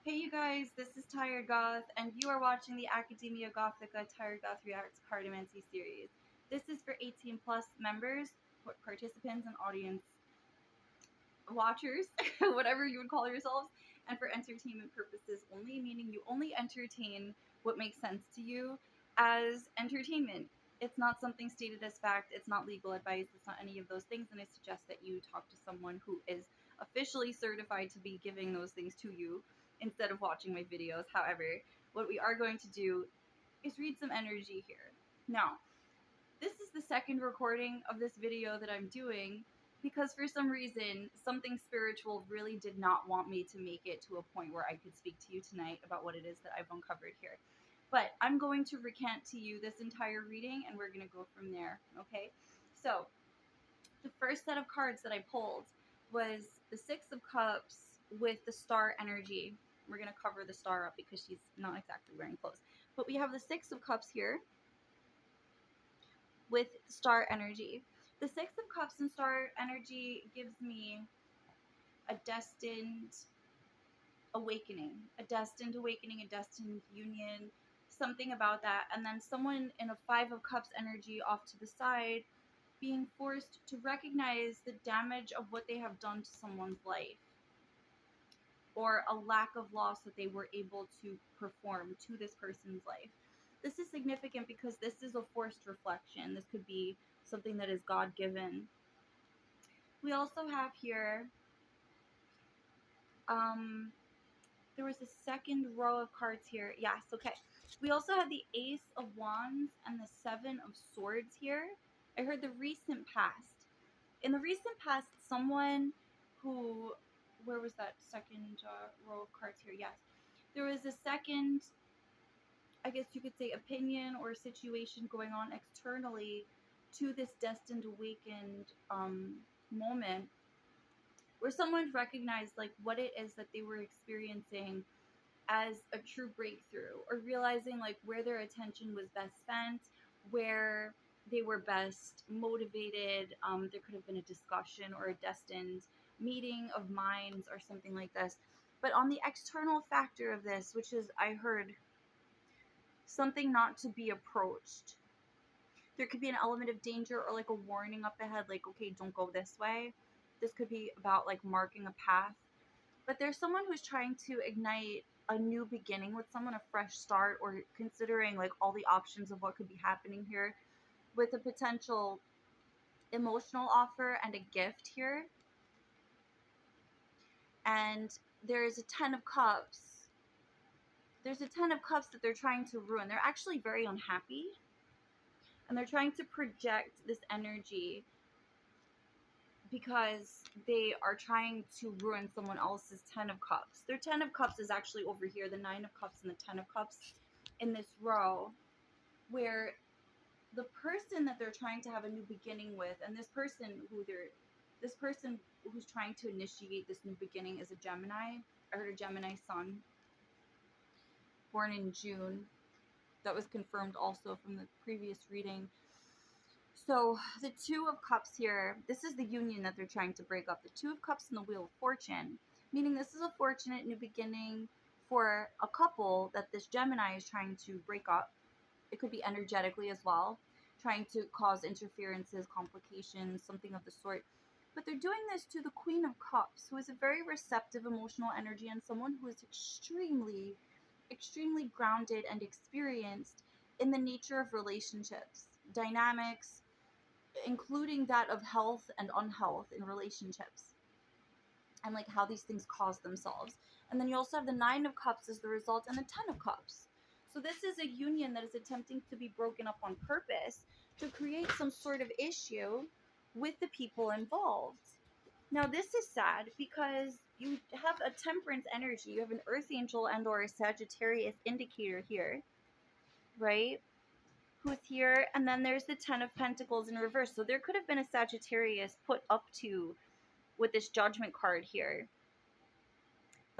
Hey you guys, this is Tired Goth, and you are watching the Academia Gothica Tired Goth Reacts Cartomancy series. This is for 18 plus members, participants, and audience watchers, whatever you would call yourselves, and for entertainment purposes only, meaning you only entertain what makes sense to you as entertainment. It's not something stated as fact, it's not legal advice, it's not any of those things, and I suggest that you talk to someone who is officially certified to be giving those things to you instead of watching my videos. However, what we are going to do is read some energy here. Now, this is the second recording of this video that I'm doing because for some reason, something spiritual really did not want me to make it to a point where I could speak to you tonight about what it is that I've uncovered here. But I'm going to recant to you this entire reading and we're going to go from there, okay? So, the first set of cards that I pulled was the Six of Cups with the Star energy. We're going to cover the star up because she's not exactly wearing clothes. But we have the Six of Cups here with star energy. The Six of Cups and star energy gives me a destined awakening, a destined awakening, a destined union, something about that. And then someone in a Five of Cups energy off to the side being forced to recognize the damage of what they have done to someone's life, or a lack of loss that they were able to perform to this person's life. This is significant because this is a forced reflection. This could be something that is God-given. We also have here, there was a second row of cards here. Yes, okay. We also have the Ace of Wands and the Seven of Swords here. I heard the recent past. In the recent past, someone who, where was that second row of cards here? Yes. There was a second, I guess you could say, opinion or situation going on externally to this destined awakened moment where someone recognized like what it is that they were experiencing as a true breakthrough, or realizing like where their attention was best spent, where they were best motivated. There could have been a discussion or a destined meeting of minds or something like this. But on the external factor of this, which is, I heard, something not to be approached. There could be an element of danger or like a warning up ahead, like, okay, don't go this way. This could be about like marking a path. But there's someone who's trying to ignite a new beginning with someone, a fresh start, or considering like all the options of what could be happening here with a potential emotional offer and a gift here. And there's a Ten of Cups. There's a Ten of Cups that they're trying to ruin. They're actually very unhappy. And they're trying to project this energy because they are trying to ruin someone else's Ten of Cups. Their Ten of Cups is actually over here, the Nine of Cups and the Ten of Cups in this row, where the person that they're trying to have a new beginning with, and this person who's trying to initiate this new beginning is a Gemini. I heard a Gemini sun, born in June. That was confirmed also from the previous reading. So the Two of Cups here, this is the union that they're trying to break up. The Two of Cups and the Wheel of Fortune, meaning this is a fortunate new beginning for a couple that this Gemini is trying to break up. It could be energetically as well, trying to cause interferences, complications, something of the sort. But they're doing this to the Queen of Cups, who is a very receptive emotional energy and someone who is extremely, extremely grounded and experienced in the nature of relationships, dynamics, including that of health and unhealth in relationships, and like how these things cause themselves. And then you also have the Nine of Cups as the result, and the Ten of Cups. So this is a union that is attempting to be broken up on purpose to create some sort of issue with the people involved. Now this is sad because you have a Temperance energy, you have an Earth Angel and or a Sagittarius indicator here, right? Who's here, and then there's the Ten of Pentacles in reverse. So there could have been a Sagittarius put up to with this Judgment card here.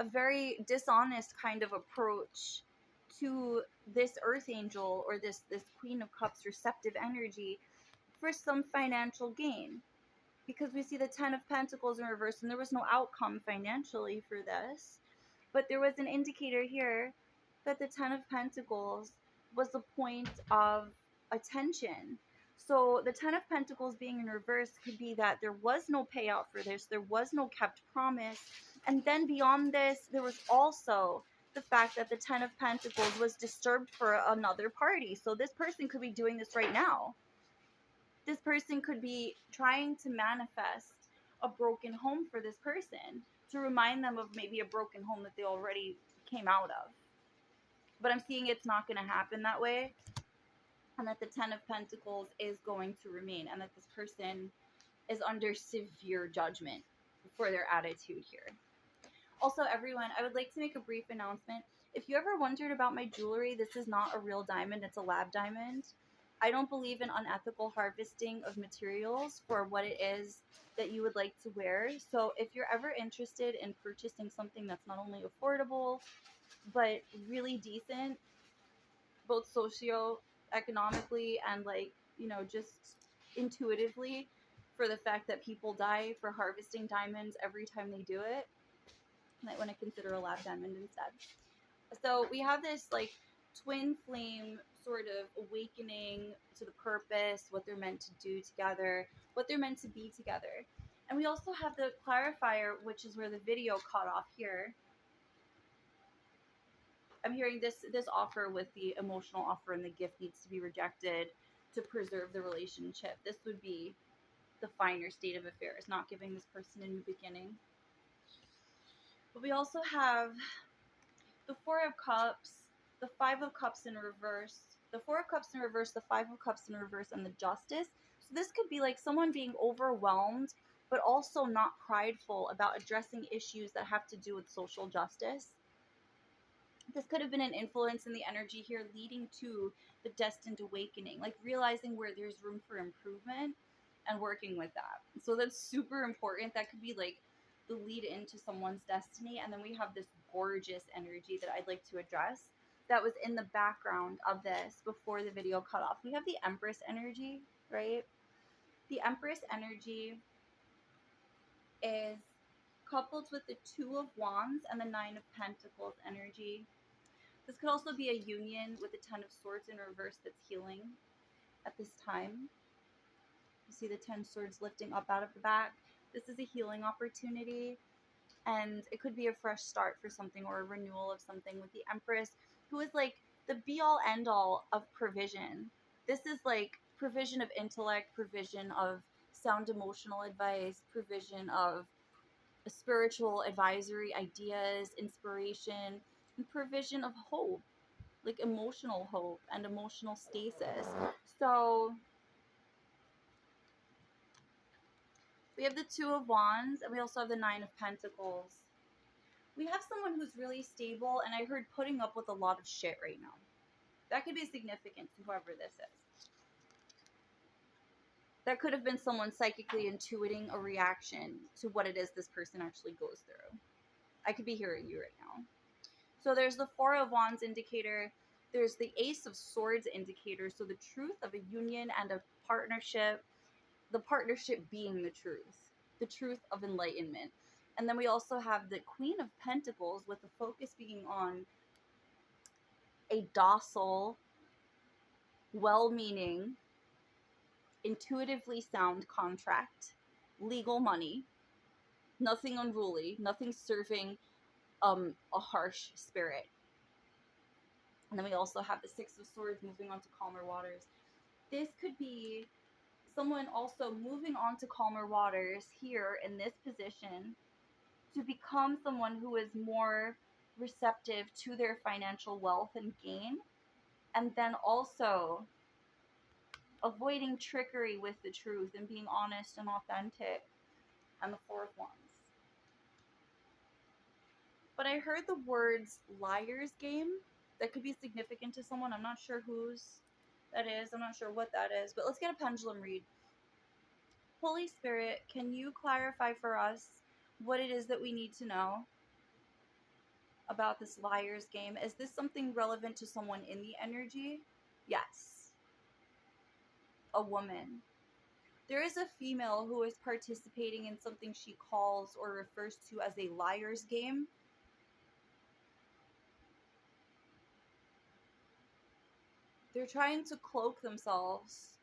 A very dishonest kind of approach to this Earth Angel or this Queen of Cups receptive energy for some financial gain. Because we see the Ten of Pentacles in reverse and there was no outcome financially for this. But there was an indicator here that the Ten of Pentacles was the point of attention. So the Ten of Pentacles being in reverse could be that there was no payout for this, there was no kept promise. And then beyond this, there was also the fact that the Ten of Pentacles was disturbed for another party. So this person could be doing this right now. This person could be trying to manifest a broken home for this person to remind them of maybe a broken home that they already came out of. But I'm seeing it's not going to happen that way, and that the Ten of Pentacles is going to remain, and that this person is under severe judgment for their attitude here. Also, everyone, I would like to make a brief announcement. If you ever wondered about my jewelry, this is not a real diamond, it's a lab diamond. I don't believe in unethical harvesting of materials for what it is that you would like to wear. So if you're ever interested in purchasing something that's not only affordable, but really decent, both socio-economically and just intuitively, for the fact that people die for harvesting diamonds every time they do it, you might want to consider a lab diamond instead. So we have this twin flame sort of awakening to the purpose, what they're meant to do together, what they're meant to be together. And we also have the clarifier, which is where the video caught off here. I'm hearing this offer with the emotional offer and the gift needs to be rejected to preserve the relationship. This would be the finer state of affairs, not giving this person a new beginning. But we also have the Four of Cups, the Five of Cups in reverse, the Four of Cups in reverse, the Five of Cups in reverse, and the Justice. So this could be like someone being overwhelmed, but also not prideful about addressing issues that have to do with social justice. This could have been an influence in the energy here leading to the destined awakening, like realizing where there's room for improvement and working with that. So that's super important. That could be like the lead into someone's destiny. And then we have this gorgeous energy that I'd like to address that was in the background of this before the video cut off. We have the Empress energy, right? The Empress energy is coupled with the Two of Wands and the Nine of Pentacles energy. This could also be a union with the Ten of Swords in reverse that's healing at this time. You see the 10 swords lifting up out of the back. This is a healing opportunity, and it could be a fresh start for something or a renewal of something with the Empress, who is like the be-all, end-all of provision. This is like provision of intellect, provision of sound emotional advice, provision of spiritual advisory ideas, inspiration, and provision of hope, like emotional hope and emotional stasis. So we have the Two of Wands, and we also have the Nine of Pentacles. We have someone who's really stable, and I heard putting up with a lot of shit right now. That could be significant to whoever this is. That could have been someone psychically intuiting a reaction to what it is this person actually goes through. I could be hearing you right now. So there's the Four of Wands indicator. There's the Ace of Swords indicator. So the truth of a union and a partnership, the partnership being the truth of enlightenment. And then we also have the Queen of Pentacles with the focus being on a docile, well-meaning, intuitively sound contract, legal money, nothing unruly, nothing serving a harsh spirit. And then we also have the Six of Swords moving on to calmer waters. This could be someone also moving on to calmer waters here in this position to become someone who is more receptive to their financial wealth and gain, and then also avoiding trickery with the truth and being honest and authentic, and the Four of Wands. But I heard the words liar's game. That could be significant to someone. I'm not sure whose that is. I'm not sure what that is. But let's get a pendulum read. Holy Spirit, can you clarify for us what it is that we need to know about this liar's game? Is this something relevant to someone in the energy? Yes. A woman. There is a female who is participating in something she calls or refers to as a liar's game. They're trying to cloak themselves.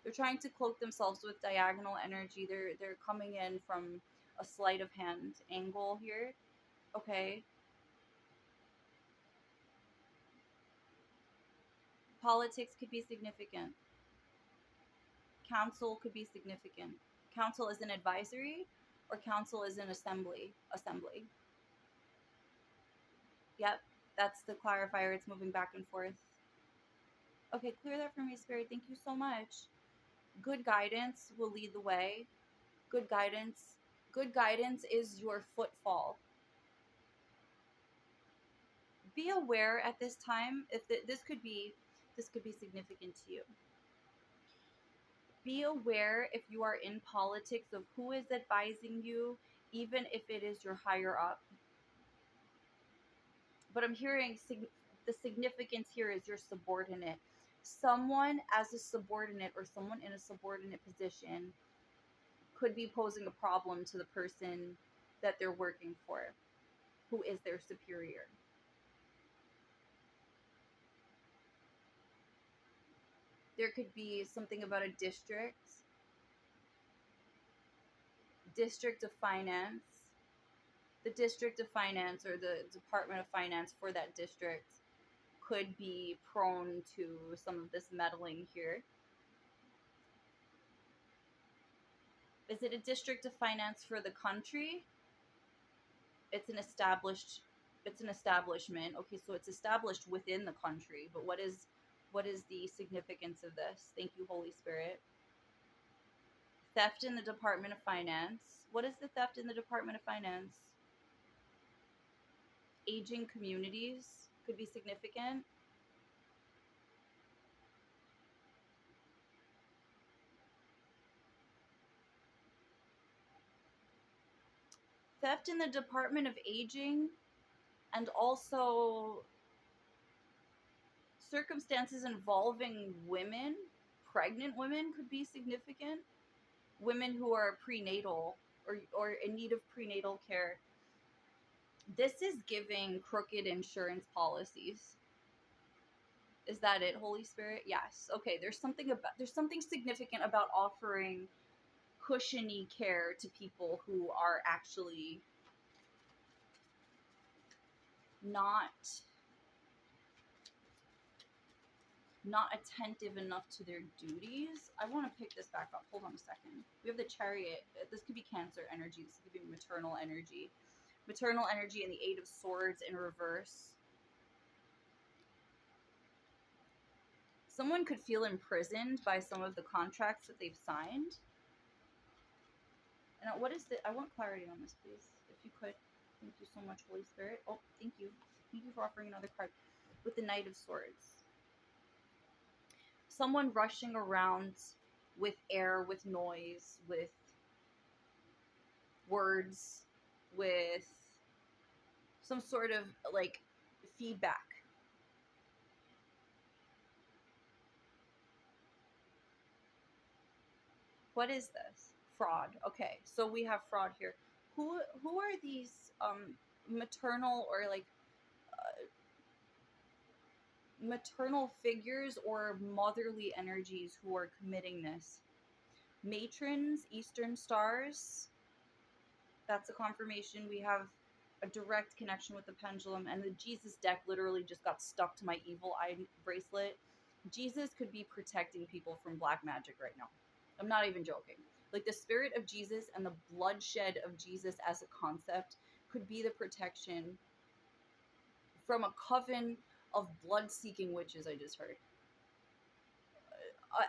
They're trying to cloak themselves with diagonal energy. They're coming in from a sleight of hand angle here. Okay. Politics could be significant. Council could be significant. Council is an advisory, or council is an assembly. Assembly. Yep, that's the clarifier. It's moving back and forth. Okay, clear that for me, Spirit. Thank you so much. Good guidance will lead the way. Good guidance. Good guidance is your footfall. Be aware at this time if this could be significant to you. Be aware if you are in politics of who is advising you, even if it is your higher up. But I'm hearing the significance here is your subordinate. Someone as a subordinate or someone in a subordinate position could be posing a problem to the person that they're working for, who is their superior. There could be something about a district of finance. The district of finance or the department of finance for that district could be prone to some of this meddling here. Is it a district of finance for the country? It's an establishment. Okay, so it's established within the country, but what is the significance of this? Thank you, Holy Spirit. Theft in the Department of Finance. What is the theft in the Department of Finance? Aging communities could be significant. Theft in the Department of Aging, and also circumstances involving women, pregnant women could be significant. Women who are prenatal or in need of prenatal care. This is giving crooked insurance policies. Is that it, Holy Spirit? Yes. Okay, there's something significant about offering cushiony care to people who are actually not attentive enough to their duties. I want to pick this back up. Hold on a second. We have the Chariot. This could be Cancer energy. This could be maternal energy. Maternal energy and the Eight of Swords in reverse. Someone could feel imprisoned by some of the contracts that they've signed. And what is the... I want clarity on this, please. If you could. Thank you so much, Holy Spirit. Oh, thank you. Thank you for offering another card. With the Knight of Swords. Someone rushing around with air, with noise, with words, with some sort of like feedback. What is this? Fraud. Okay, so we have fraud here. Who are these maternal or like maternal figures or motherly energies who are committing this? Matrons, Eastern Stars. That's a confirmation. We have a direct connection with the pendulum, and the Jesus deck literally just got stuck to my evil eye bracelet. Jesus could be protecting people from black magic right now. I'm not even joking. Like the spirit of Jesus and the bloodshed of Jesus as a concept could be the protection from a coven of blood-seeking witches, I just heard.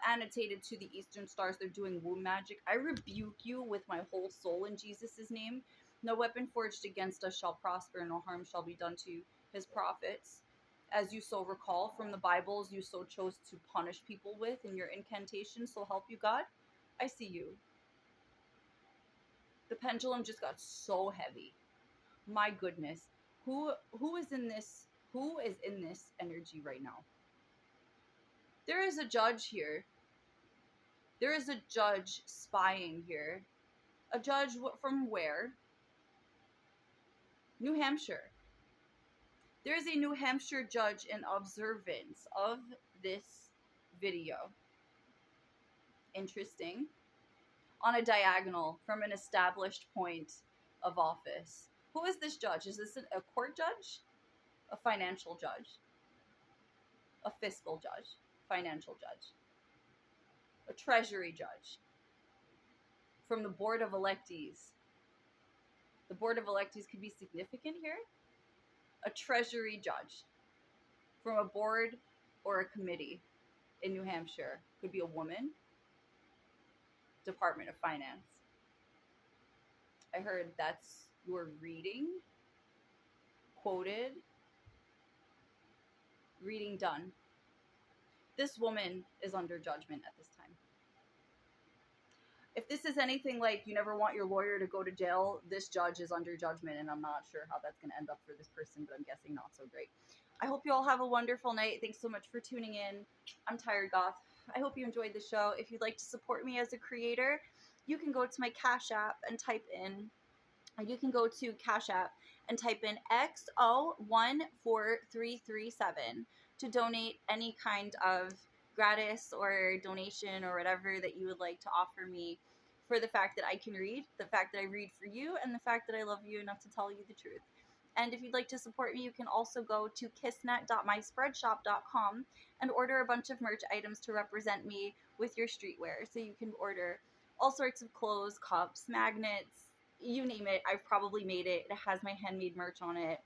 Annotated to the Eastern Stars, they're doing womb magic. I rebuke you with my whole soul in Jesus' name. No weapon forged against us shall prosper, no harm shall be done to his prophets. As you so recall from the Bibles, you so chose to punish people with in your incantations, so help you God. I see you. The pendulum just got so heavy. My goodness. Who is in this energy right now? There is a judge here. There is a judge spying here. A judge from where? New Hampshire. There is a New Hampshire judge in observance of this video. Interesting. On a diagonal from an established point of office. Who is this judge? Is this a court judge? A financial judge? A fiscal judge? Financial judge? A treasury judge? From the Board of Electees. The Board of Electees could be significant here. A treasury judge from a board or a committee in New Hampshire. Could be a woman. Department of Finance. I heard that's your reading. Quoted. Reading done. This woman is under judgment at this time. If this is anything like you never want your lawyer to go to jail, this judge is under judgment, and I'm not sure how that's going to end up for this person, but I'm guessing not so great. I hope you all have a wonderful night. Thanks so much for tuning in. I'm Tired Goth. I hope you enjoyed the show. If you'd like to support me as a creator, you can go to my Cash App and type in, XO14337 to donate any kind of gratis or donation or whatever that you would like to offer me for the fact that I can read, the fact that I read for you, and the fact that I love you enough to tell you the truth. And if you'd like to support me, you can also go to kissnet.myspreadshop.com and order a bunch of merch items to represent me with your streetwear. So you can order all sorts of clothes, cups, magnets, you name it. I've probably made it. It has my handmade merch on it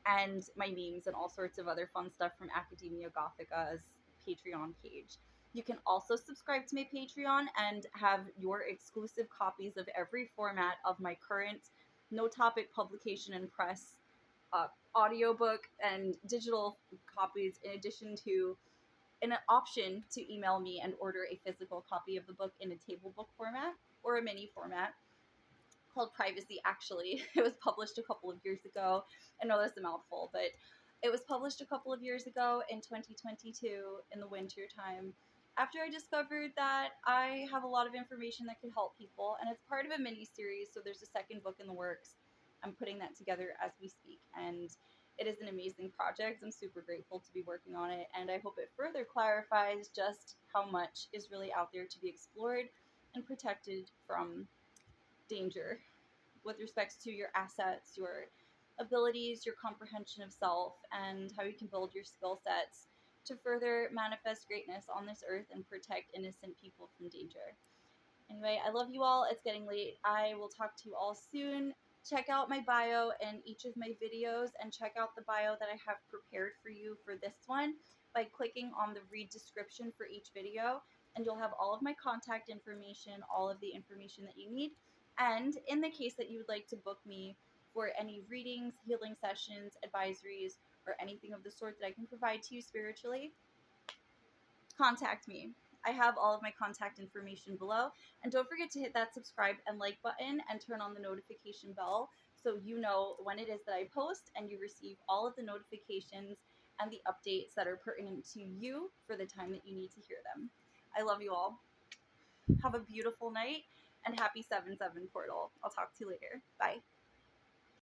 and my memes and all sorts of other fun stuff from Academia Gothica's Patreon page. You can also subscribe to my Patreon and have your exclusive copies of every format of my current No Topic publication and press audiobook and digital copies, in addition to an option to email me and order a physical copy of the book in a table book format or a mini format called Privacy, actually. It was published a couple of years ago. I know that's a mouthful, but it was published a couple of years ago in 2022 in the winter time, after I discovered that I have a lot of information that could help people, and it's part of a mini series, so there's a second book in the works. I'm putting that together as we speak, and it is an amazing project. I'm super grateful to be working on it, and I hope it further clarifies just how much is really out there to be explored and protected from danger with respects to your assets, your abilities, your comprehension of self, and how you can build your skill sets to further manifest greatness on this earth and protect innocent people from danger. Anyway, I love you all. It's getting late. I will talk to you all soon. Check out my bio in each of my videos, and check out the bio that I have prepared for you for this one by clicking on the read description for each video, and you'll have all of my contact information, all of the information that you need. And in the case that you would like to book me for any readings, healing sessions, advisories, or anything of the sort that I can provide to you spiritually, contact me. I have all of my contact information below. And don't forget to hit that subscribe and like button and turn on the notification bell so you know when it is that I post and you receive all of the notifications and the updates that are pertinent to you for the time that you need to hear them. I love you all. Have a beautiful night and happy 7/7 portal. I'll talk to you later. Bye.